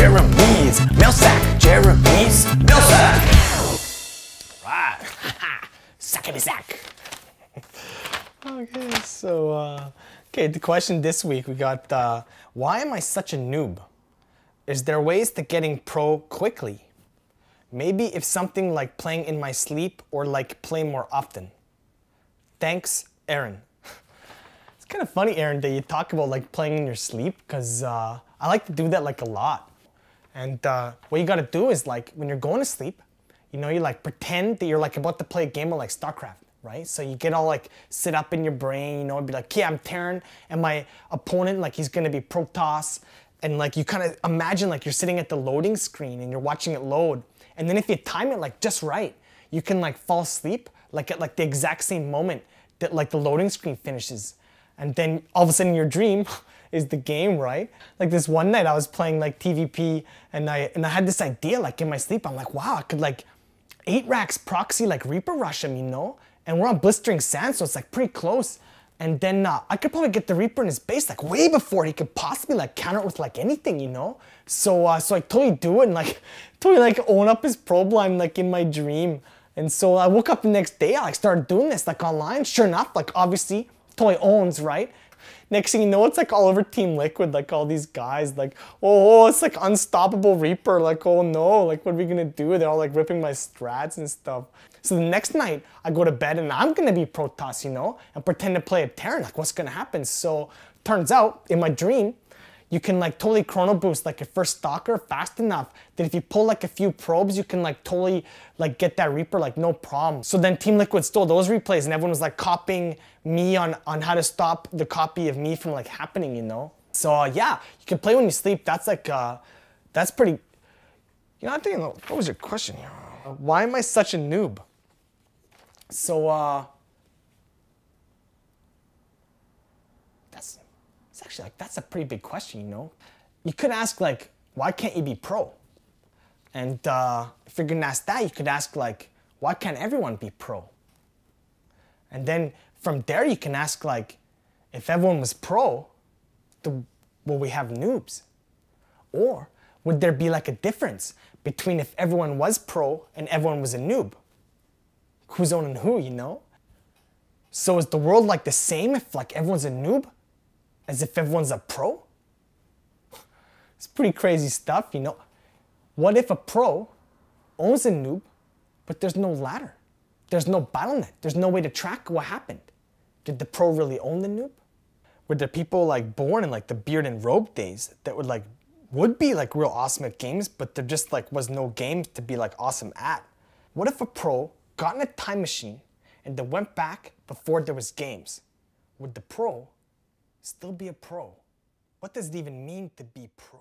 Jeremy's Mail Sac, Jeremy's Mail Sac. Right. Sackety sack. Okay, so, the question this week we got, why am I such a noob? Is there ways to getting pro quickly? Maybe if something like playing in my sleep or like play more often. Thanks, Aaron. It's kind of funny, Aaron, that you talk about like playing in your sleep, because I like to do that like a lot. And what you gotta do is like when you're going to sleep, you know, you like pretend that you're like about to play a game of like StarCraft, right? So you get all like sit up in your brain, you know, and be like, yeah, I'm Terran, and my opponent, like he's gonna be Protoss, and like you kind of imagine like you're sitting at the loading screen and you're watching it load, and then if you time it like just right, you can like fall asleep like at like the exact same moment that like the loading screen finishes, and then all of a sudden your dream is the game, right? Like this one night I was playing like TVP, and I had this idea like in my sleep. I'm like, wow, I could like 8 racks proxy like Reaper rush him, you know? And we're on blistering sand, so it's like pretty close. And then I could probably get the Reaper in his base like way before he could possibly like counter it with like anything, you know? So I totally do it and like totally like own up his probe line like in my dream. And so I woke up the next day, I like started doing this like online. Sure enough, like obviously totally owns, right? Next thing you know, it's like all over Team Liquid, like all these guys like, oh, it's like unstoppable Reaper, like, oh no, like what are we gonna do? They're all like ripping my strats and stuff. So the next night, I go to bed and I'm gonna be Protoss, you know, and pretend to play a Terran, like what's gonna happen? So turns out, in my dream, you can like totally chrono boost like your first Stalker fast enough that if you pull like a few probes, you can like totally like get that Reaper like no problem. So then Team Liquid stole those replays and everyone was like copying me on how to stop the copy of me from like happening, you know? So yeah, you can play when you sleep. That's like, that's pretty, you know, I'm thinking, what was your question here? Why am I such a noob? So, it's actually like, that's a pretty big question, you know? You could ask like, why can't you be pro? And if you're gonna ask that, you could ask like, why can't everyone be pro? And then from there, you can ask like, if everyone was pro, will we have noobs? Or would there be like a difference between if everyone was pro and everyone was a noob? Who's owning who, you know? So is the world like the same if like everyone's a noob as if everyone's a pro? It's pretty crazy stuff, you know? What if a pro owns a noob, but there's no ladder? There's no bottleneck. There's no way to track what happened. Did the pro really own the noob? Were there people like born in like the beard and robe days that would be like real awesome at games, but there just like was no games to be like awesome at? What if a pro got in a time machine and then went back before there was games? Would the pro still be a pro? What does it even mean to be pro?